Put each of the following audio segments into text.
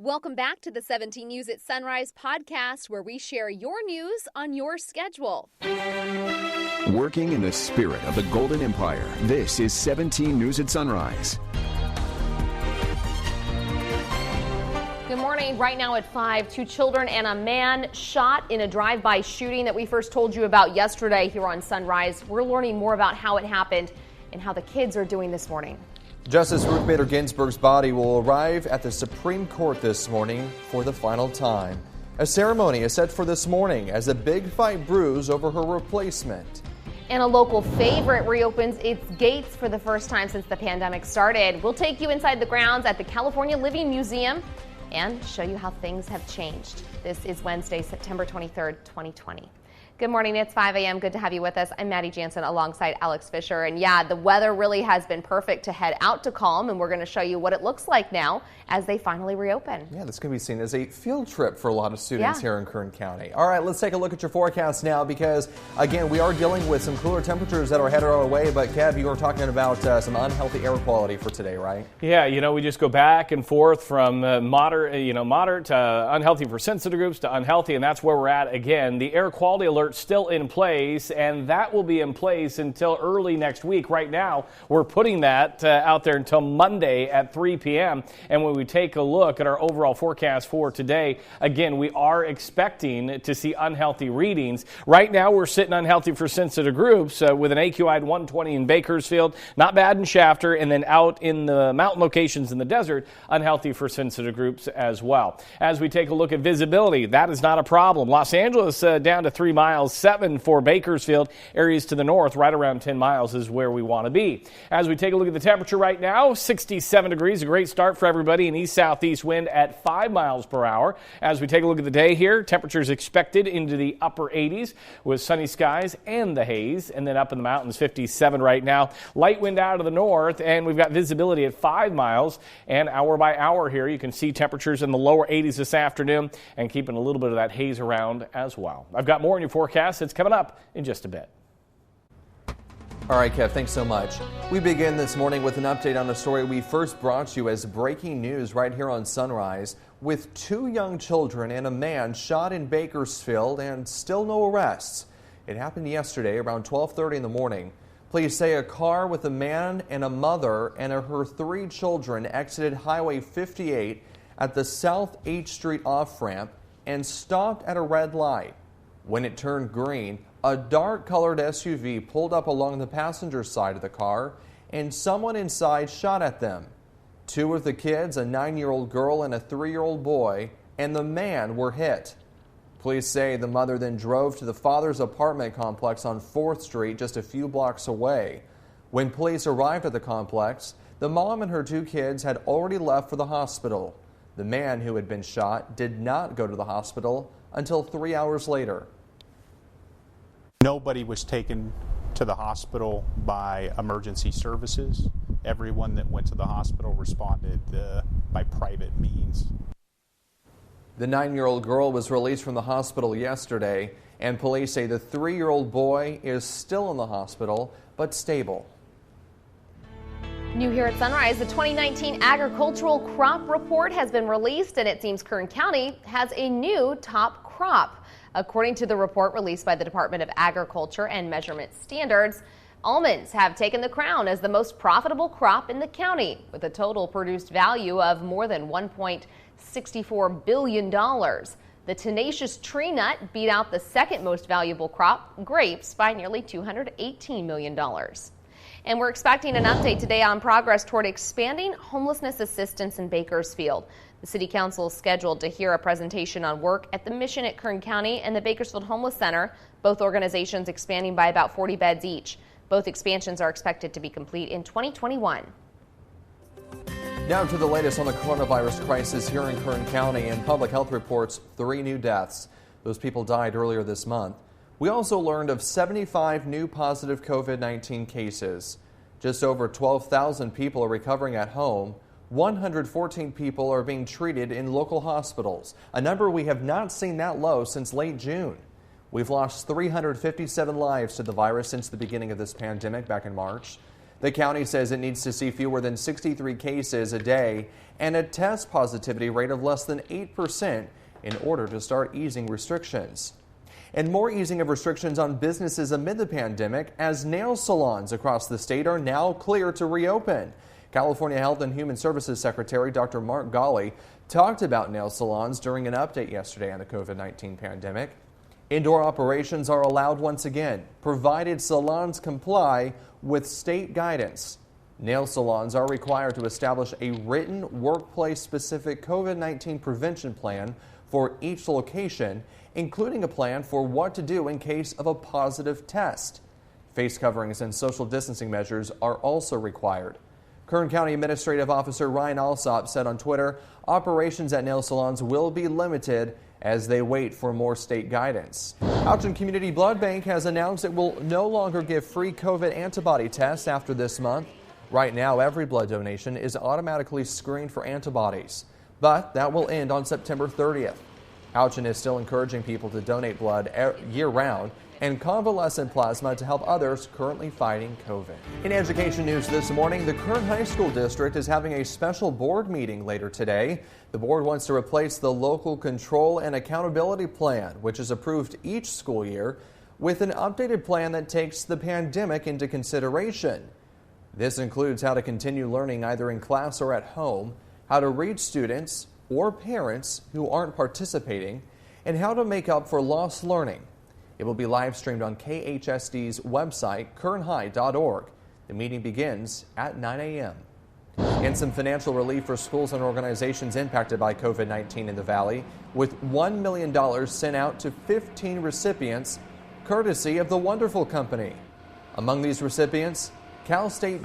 Welcome back to the 17 News at Sunrise podcast, where we share your news on your schedule. Working in the spirit of the Golden Empire, this is 17 News at Sunrise. Good morning. Right now at 5, 2 children and a man shot in a drive-by shooting that we first told you about yesterday here on Sunrise. We're learning more about how it happened and how the kids are doing this morning. Justice Ruth Bader Ginsburg's body will arrive at the Supreme Court this morning for the final time. A ceremony is set for this morning as a big fight brews over her replacement. And a local favorite reopens its gates for the first time since the pandemic started. We'll take you inside the grounds at the California Living Museum and show you how things have changed. This is Wednesday, September 23rd, 2020. Good morning. It's 5 a.m. Good to have you with us. I'm Maddie Jansen alongside Alex Fisher. And yeah, the weather really has been perfect to head out to Calm, and we're going to show you what it looks like now as they finally reopen. Yeah, this can be seen as a field trip for a lot of students here in Kern County. All right, let's take a look at your forecast now because, again, we are dealing with some cooler temperatures that are headed our way. But, Kev, you were talking about some unhealthy air quality for today, right? Yeah, we just go back and forth from moderate to unhealthy for sensitive groups to unhealthy, and that's where we're at again. The air quality alert still in place, and that will be in place until early next week. Right now, we're putting that out there until Monday at 3 p.m. And when we take a look at our overall forecast for today, again, we are expecting to see unhealthy readings. Right now, we're sitting unhealthy for sensitive groups with an AQI 120 in Bakersfield, not bad in Shafter, and then out in the mountain locations in the desert, unhealthy for sensitive groups as well. As we take a look at visibility, that is not a problem. Los Angeles down to 3 miles, 7 for Bakersfield. Areas to the north, right around 10 miles is where we want to be. As we take a look at the temperature right now, 67 degrees, a great start for everybody. An east-southeast wind at 5 miles per hour. As we take a look at the day here, temperatures expected into the upper 80s with sunny skies and the haze. And then up in the mountains, 57 right now. Light wind out of the north, and we've got visibility at 5 miles. And hour by hour here, you can see temperatures in the lower 80s this afternoon and keeping a little bit of that haze around as well. I've got more in your forecast. It's coming up in just a bit. All right, Kev, thanks so much. We begin this morning with an update on a story we first brought you as breaking news right here on Sunrise, with 2 young children and a man shot in Bakersfield and still no arrests. It happened yesterday around 12:30 in the morning. Police say a car with a man and a mother and her 3 children exited Highway 58 at the South H Street off-ramp and stopped at a red light. When it turned green, a dark-colored SUV pulled up along the passenger side of the car, and someone inside shot at them. 2 of the kids, a 9-year-old girl and a 3-year-old boy, and the man were hit. Police say the mother then drove to the father's apartment complex on 4th Street, just a few blocks away. When police arrived at the complex, the mom and her 2 kids had already left for the hospital. The man who had been shot did not go to the hospital until 3 hours later. Nobody was taken to the hospital by emergency services. Everyone that went to the hospital responded by private means. The 9-year-old girl was released from the hospital yesterday, and police say the 3-year-old boy is still in the hospital, but stable. New here at Sunrise, the 2019 Agricultural Crop Report has been released, and it seems Kern County has a new top crop. According to the report released by the Department of Agriculture and Measurement Standards, almonds have taken the crown as the most profitable crop in the county, with a total produced value of more than $1.64 billion. The tenacious tree nut beat out the second most valuable crop, grapes, by nearly $218 million. And we're expecting an update today on progress toward expanding homelessness assistance in Bakersfield. The City Council is scheduled to hear a presentation on work at the Mission at Kern County and the Bakersfield Homeless Center, both organizations expanding by about 40 beds each. Both expansions are expected to be complete in 2021. Now to the latest on the coronavirus crisis here in Kern County, and public health reports 3 new deaths. Those people died earlier this month. We also learned of 75 new positive COVID-19 cases. Just over 12,000 people are recovering at home. 114 people are being treated in local hospitals, a number we have not seen that low since late June. We've lost 357 lives to the virus since the beginning of this pandemic back in March. The county says it needs to see fewer than 63 cases a day and a test positivity rate of less than 8% in order to start easing restrictions. And more easing of restrictions on businesses amid the pandemic as nail salons across the state are now clear to reopen. California Health and Human Services Secretary Dr. Mark Ghaly talked about nail salons during an update yesterday on the COVID-19 pandemic. Indoor operations are allowed once again, provided salons comply with state guidance. Nail salons are required to establish a written workplace-specific COVID-19 prevention plan for each location, including a plan for what to do in case of a positive test. Face coverings and social distancing measures are also required. Kern County Administrative Officer Ryan Alsop said on Twitter, operations at nail salons will be limited as they wait for more state guidance. Alton Community Blood Bank has announced it will no longer give free COVID antibody tests after this month. Right now, every blood donation is automatically screened for antibodies, but that will end on September 30th. Alton is still encouraging people to donate blood year-round and convalescent plasma to help others currently fighting COVID. In education news this morning, the Kern High School District is having a special board meeting later today. The board wants to replace the local control and accountability plan, which is approved each school year, with an updated plan that takes the pandemic into consideration. This includes how to continue learning either in class or at home, how to reach students or parents who aren't participating, and how to make up for lost learning. It will be live streamed on KHSD's website, kernhigh.org. The meeting begins at 9 a.m. And some financial relief for schools and organizations impacted by COVID-19 in the Valley, with $1 million sent out to 15 recipients, courtesy of the Wonderful Company. Among these recipients, Cal State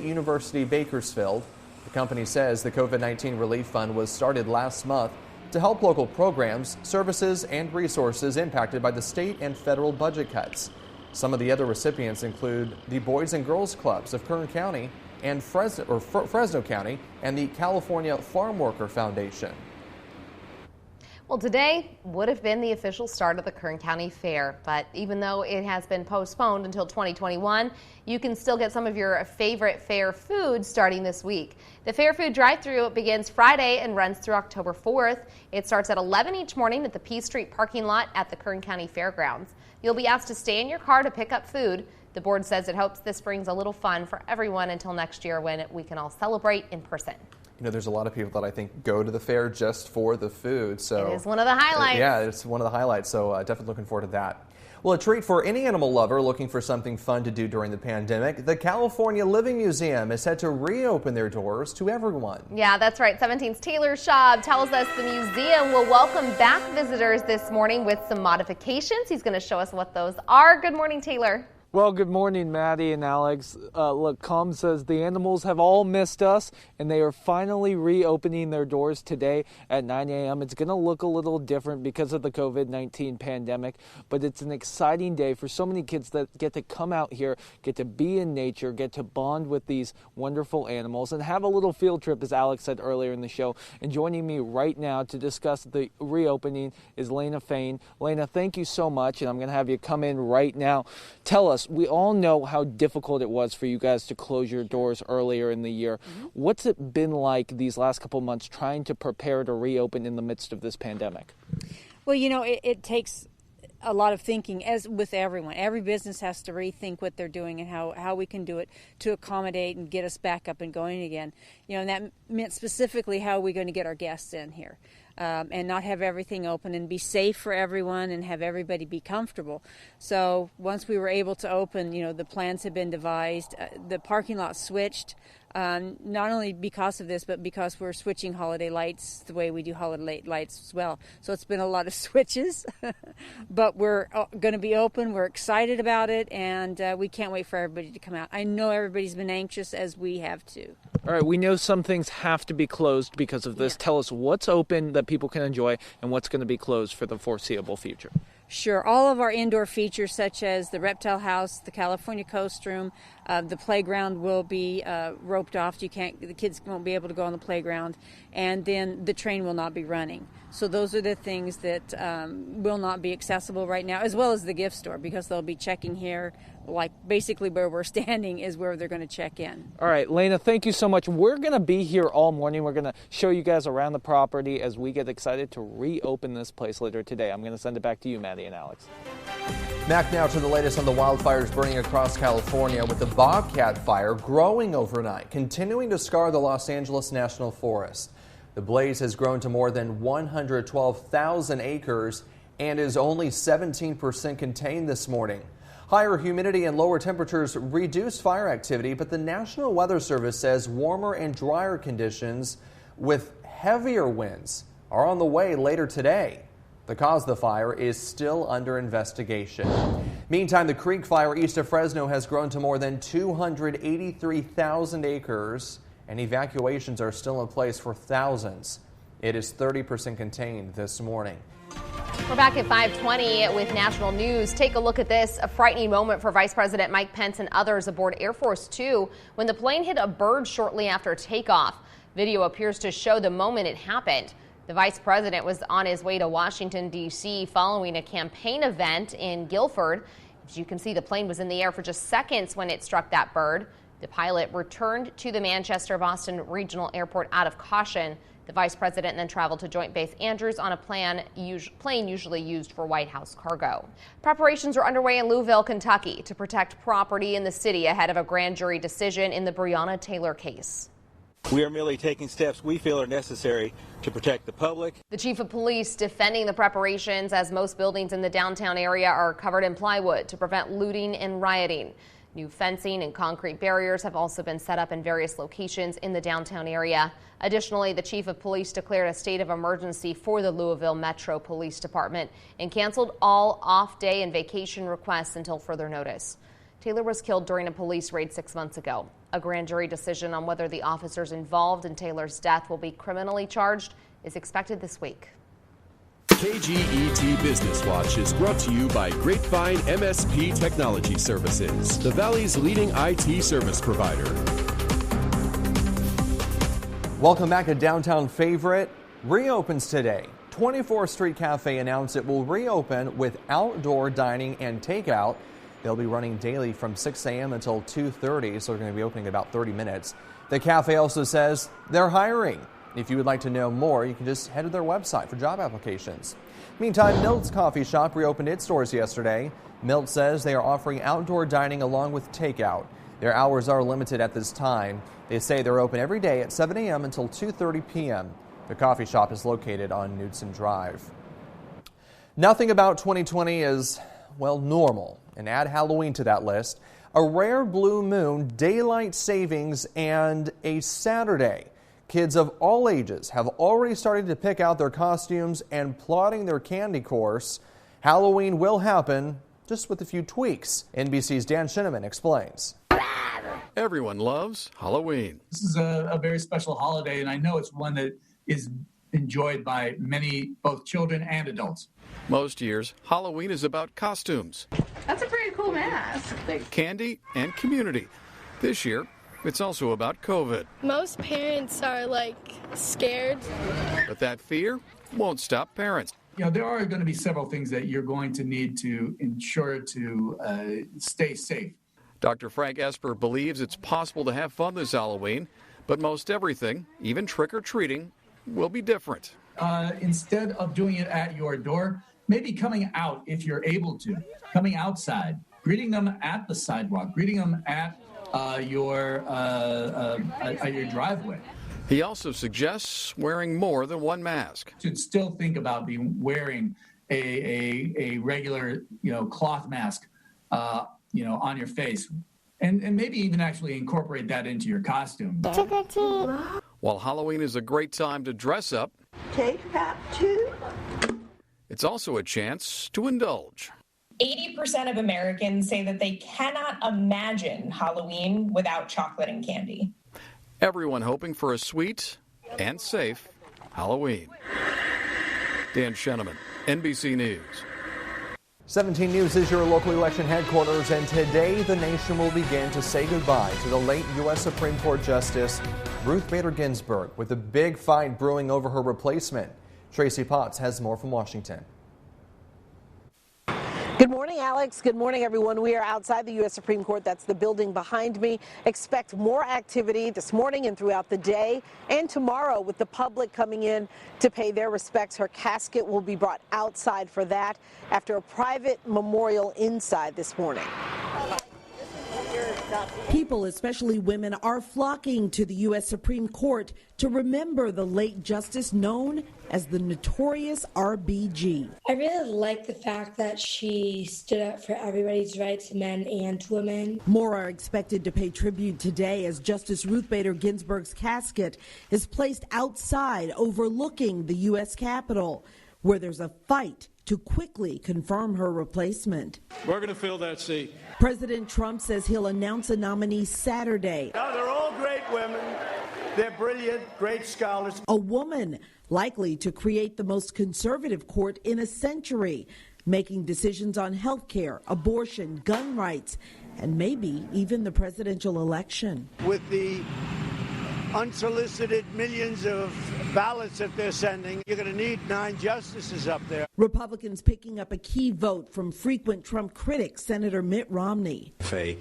University Bakersfield. The company says the COVID-19 Relief Fund was started last month to help local programs, services, and resources impacted by the state and federal budget cuts. Some of the other recipients include the Boys and Girls Clubs of Kern County and Fresno County and the California Farm Worker Foundation. Well, today would have been the official start of the Kern County Fair, but even though it has been postponed until 2021, you can still get some of your favorite fair foods starting this week. The Fair Food Drive-Thru begins Friday and runs through October 4th. It starts at 11 each morning at the P Street parking lot at the Kern County Fairgrounds. You'll be asked to stay in your car to pick up food. The board says it hopes this brings a little fun for everyone until next year when we can all celebrate in person. You know, there's a lot of people that I think go to the fair just for the food. So it is one of the highlights. Yeah, it's one of the highlights. So definitely looking forward to that. Well, a treat for any animal lover looking for something fun to do during the pandemic. The California Living Museum is set to reopen their doors to everyone. Yeah, that's right. 17's Taylor Schaub tells us the museum will welcome back visitors this morning with some modifications. He's going to show us what those are. Good morning, Taylor. Well, good morning, Maddie and Alex. Look, Com says the animals have all missed us, and they are finally reopening their doors today at 9 a.m. It's going to look a little different because of the COVID-19 pandemic, but it's an exciting day for so many kids that get to come out here, get to be in nature, get to bond with these wonderful animals, and have a little field trip, as Alex said earlier in the show. And joining me right now to discuss the reopening is Lena Fain. Lena, thank you so much, and I'm going to have you come in right now. Tell us, we all know how difficult it was for you guys to close your doors earlier in the year. What's it been like these last couple months trying to prepare to reopen in the midst of this pandemic? Well, you know, it takes a lot of thinking, as with everyone. Every business has to rethink what they're doing and how we can do it to accommodate and get us back up and going again. You know, and that meant specifically how are we going to get our guests in here. And not have everything open and be safe for everyone and have everybody be comfortable. So once we were able to open, you know, the plans have been devised. The parking lot switched, not only because of this, but because we're switching holiday lights the way we do holiday lights as well. So it's been a lot of switches, but we're going to be open. We're excited about it, and we can't wait for everybody to come out. I know everybody's been anxious, as we have too. All right, we know some things have to be closed because of this. Yeah. Tell us what's open that people can enjoy and what's going to be closed for the foreseeable future. Sure. All of our indoor features, such as the reptile house, the California Coast Room, the playground will be roped off. The kids won't be able to go on the playground, and then the train will not be running. So those are the things that will not be accessible right now, as well as the gift store, because they'll be checking here, like basically where we're standing is where they're going to check in. All right, Lena, thank you so much. We're going to be here all morning. We're going to show you guys around the property as we get excited to reopen this place later today. I'm going to send it back to you, Maddie and Alex. Back now to the latest on the wildfires burning across California, with the Bobcat fire growing overnight, continuing to scar the Los Angeles National Forest. The blaze has grown to more than 112,000 acres and is only 17% contained this morning. Higher humidity and lower temperatures reduce fire activity, but the National Weather Service says warmer and drier conditions with heavier winds are on the way later today. The cause of the fire is still under investigation. Meantime, the Creek Fire east of Fresno has grown to more than 283,000 acres, and evacuations are still in place for thousands. It is 30% contained this morning. We're back at 5:20 with national news. Take a look at this. A frightening moment for Vice President Mike Pence and others aboard Air Force Two when the plane hit a bird shortly after takeoff. Video appears to show the moment it happened. The vice president was on his way to Washington, D.C. following a campaign event in Guilford. As you can see, the plane was in the air for just seconds when it struck that bird. The pilot returned to the Manchester-Boston Regional Airport out of caution. The vice president then traveled to Joint Base Andrews on a plane usually used for White House cargo. Preparations are underway in Louisville, Kentucky to protect property in the city ahead of a grand jury decision in the Breonna Taylor case. We are merely taking steps we feel are necessary to protect the public. The chief of police defending the preparations as most buildings in the downtown area are covered in plywood to prevent looting and rioting. New fencing and concrete barriers have also been set up in various locations in the downtown area. Additionally, the chief of police declared a state of emergency for the Louisville Metro Police Department and canceled all off-day and vacation requests until further notice. Taylor was killed during a police raid 6 months ago. A grand jury decision on whether the officers involved in Taylor's death will be criminally charged is expected this week. KGET Business Watch is brought to you by Grapevine MSP Technology Services, the Valley's leading IT service provider. Welcome back. A downtown favorite reopens today. 24th Street Cafe announced it will reopen with outdoor dining and takeout. They'll be running daily from 6 a.m. until 2:30, so they're going to be opening in about 30 minutes. The cafe also says they're hiring. If you would like to know more, you can just head to their website for job applications. Meantime, Milt's Coffee Shop reopened its doors yesterday. Milt says they are offering outdoor dining along with takeout. Their hours are limited at this time. They say they're open every day at 7 a.m. until 2:30 p.m. The coffee shop is located on Knudsen Drive. Nothing about 2020 is, well, normal. And add Halloween to that list. A rare blue moon, daylight savings, and a Saturday. Kids of all ages have already started to pick out their costumes and plotting their candy course. Halloween will happen, just with a few tweaks. NBC's Dan Shinneman explains. Everyone loves Halloween. This is a very special holiday, and I know it's one that is enjoyed by many, both children and adults. Most years, Halloween is about costumes. That's a pretty cool mask. Candy and community. This year, it's also about COVID. Most parents are scared. But that fear won't stop parents. You know, there are going to be several things that you're going to need to ensure to stay safe. Dr. Frank Esper believes it's possible to have fun this Halloween, but most everything, even trick-or-treating, will be different. Instead of doing it at your door, maybe coming out if you're able to, coming outside, greeting them at the sidewalk, greeting them at your driveway. He also suggests wearing more than one mask. Should still think about wearing a regular cloth mask on your face, and maybe even actually incorporate that into your costume. While Halloween is a great time to dress up, take that too. It's also a chance to indulge. 80% of Americans say that they cannot imagine Halloween without chocolate and candy. Everyone hoping for a sweet and safe Halloween. Dan Shenneman, NBC News. 17 News is your local election headquarters, and today the nation will begin to say goodbye to the late U.S. Supreme Court Justice Ruth Bader Ginsburg, with a big fight brewing over her replacement. Tracy Potts has more from Washington. Good morning, Alex. Good morning, everyone. We are outside the U.S. Supreme Court. That's the building behind me. Expect more activity this morning and throughout the day and tomorrow with the public coming in to pay their respects. Her casket will be brought outside for that after a private memorial inside this morning. People, especially women, are flocking to the U.S. Supreme Court to remember the late justice known as the notorious RBG. I really like the fact that she stood up for everybody's rights, men and women. More are expected to pay tribute today as Justice Ruth Bader Ginsburg's casket is placed outside overlooking the U.S. Capitol, where there's a fight to quickly confirm her replacement. We're going to fill that seat. President Trump says he'll announce a nominee Saturday. Now, they're all great women. They're brilliant, great scholars. A woman likely to create the most conservative court in a century, making decisions on health care, abortion, gun rights, and maybe even the presidential election. With the unsolicited millions of ballots that they're sending, you're going to need 9 justices up there. Republicans picking up a key vote from frequent Trump critic, Senator Mitt Romney. If a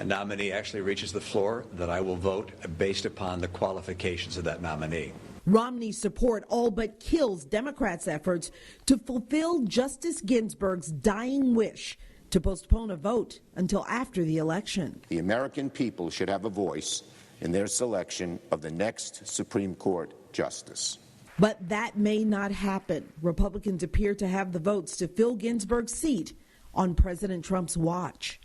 nominee actually reaches the floor, that I will vote based upon the qualifications of that nominee. Romney's support all but kills Democrats' efforts to fulfill Justice Ginsburg's dying wish to postpone a vote until after the election. The American people should have a voice in their selection of the next Supreme Court justice. But that may not happen. Republicans appear to have the votes to fill Ginsburg's seat on President Trump's watch.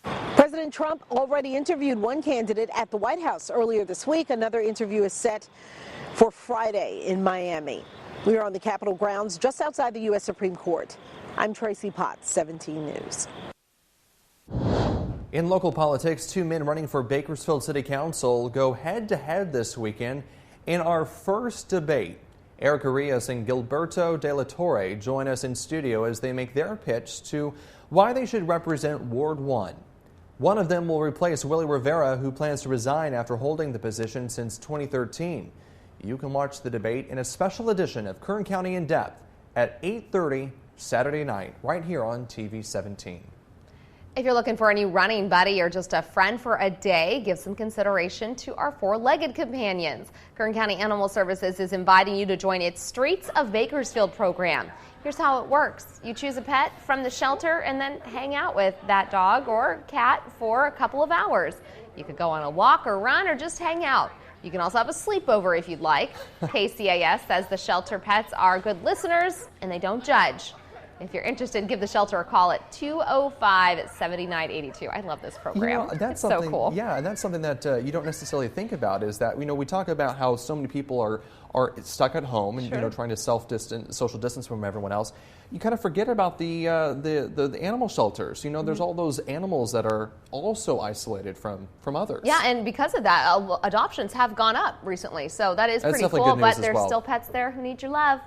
President Trump already interviewed one candidate at the White House earlier this week. Another interview is set for Friday in Miami. We are on the Capitol grounds just outside the U.S. Supreme Court. I'm Tracy Potts, 17 News. In local politics, 2 men running for Bakersfield City Council go head-to-head this weekend in our first debate. Eric Arias and Gilberto De La Torre join us in studio as they make their pitch to why they should represent Ward 1. One of them will replace Willie Rivera, who plans to resign after holding the position since 2013. You can watch the debate in a special edition of Kern County in Depth at 8:30 Saturday night, right here on TV 17. If you're looking for a new running buddy or just a friend for a day, give some consideration to our 4-legged companions. Kern County Animal Services is inviting you to join its Streets of Bakersfield program. Here's how it works. You choose a pet from the shelter and then hang out with that dog or cat for a couple of hours. You could go on a walk or run or just hang out. You can also have a sleepover if you'd like. KCAS says the shelter pets are good listeners and they don't judge. If you're interested, give the shelter a call at 205-7982. I love this program. It's so cool. Yeah, and that's something that you don't necessarily think about is that, we talk about how so many people are stuck at home and, trying to social distance from everyone else. You kind of forget about the animal shelters. There's all those animals that are also isolated from others. Yeah, and because of that, adoptions have gone up recently. So that is pretty cool, but there's still pets there who need your love.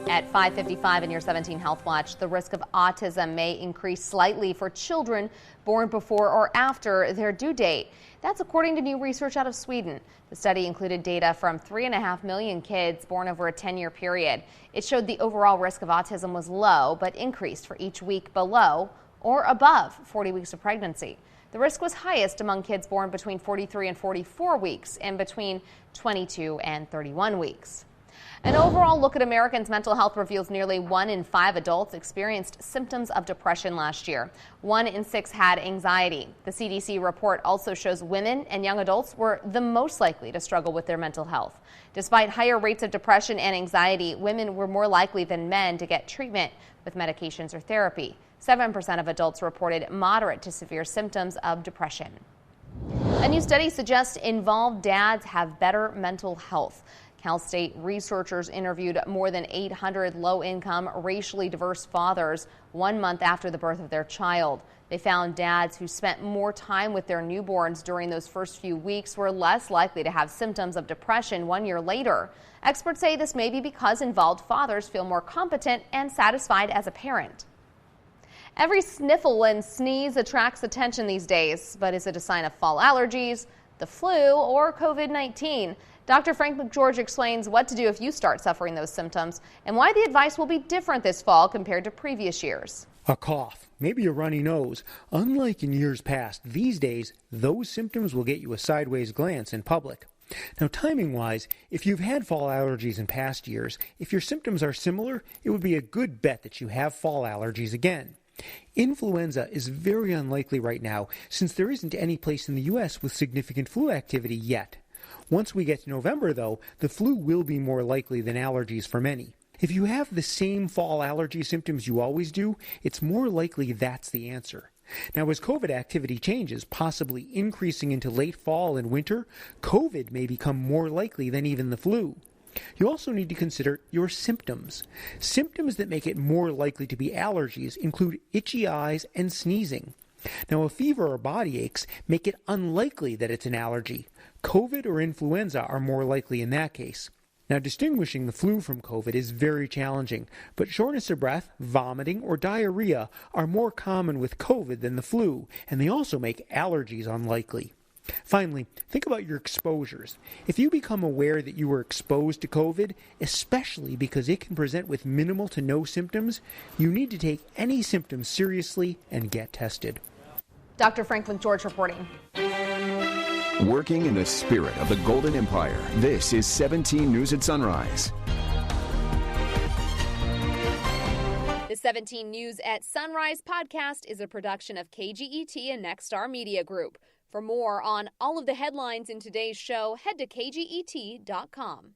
At 5:55 in your 17 Health Watch, the risk of autism may increase slightly for children born before or after their due date. That's according to new research out of Sweden. The study included data from 3.5 million kids born over a 10-year period. It showed the overall risk of autism was low, but increased for each week below or above 40 weeks of pregnancy. The risk was highest among kids born between 43 and 44 weeks and between 22 and 31 weeks. An overall look at Americans' mental health reveals nearly 1 in 5 adults experienced symptoms of depression last year. 1 in 6 had anxiety. The CDC report also shows women and young adults were the most likely to struggle with their mental health. Despite higher rates of depression and anxiety, women were more likely than men to get treatment with medications or therapy. 7% of adults reported moderate to severe symptoms of depression. A new study suggests involved dads have better mental health. Cal State researchers interviewed more than 800 low-income, racially diverse fathers 1 month after the birth of their child. They found dads who spent more time with their newborns during those first few weeks were less likely to have symptoms of depression 1 year later. Experts say this may be because involved fathers feel more competent and satisfied as a parent. Every sniffle and sneeze attracts attention these days, but is it a sign of fall allergies, the flu, or COVID-19? Dr. Frank McGeorge explains what to do if you start suffering those symptoms and why the advice will be different this fall compared to previous years. A cough, maybe a runny nose. Unlike in years past, these days, those symptoms will get you a sideways glance in public. Now, timing-wise, if you've had fall allergies in past years, if your symptoms are similar, it would be a good bet that you have fall allergies again. Influenza is very unlikely right now, since there isn't any place in the U.S. with significant flu activity yet. Once we get to November, though, the flu will be more likely than allergies for many. If you have the same fall allergy symptoms you always do, it's more likely that's the answer. Now, as COVID activity changes, possibly increasing into late fall and winter, COVID may become more likely than even the flu. You also need to consider your symptoms. Symptoms that make it more likely to be allergies include itchy eyes and sneezing. Now, a fever or body aches make it unlikely that it's an allergy. COVID or influenza are more likely in that case. Now, distinguishing the flu from COVID is very challenging, but shortness of breath, vomiting, or diarrhea are more common with COVID than the flu, and they also make allergies unlikely. Finally, think about your exposures. If you become aware that you were exposed to COVID, especially because it can present with minimal to no symptoms, you need to take any symptoms seriously and get tested. Dr. Frank McGeorge reporting. Working in the spirit of the Golden Empire, this is 17 News at Sunrise. The 17 News at Sunrise podcast is a production of KGET and Nexstar Media Group. For more on all of the headlines in today's show, head to kget.com.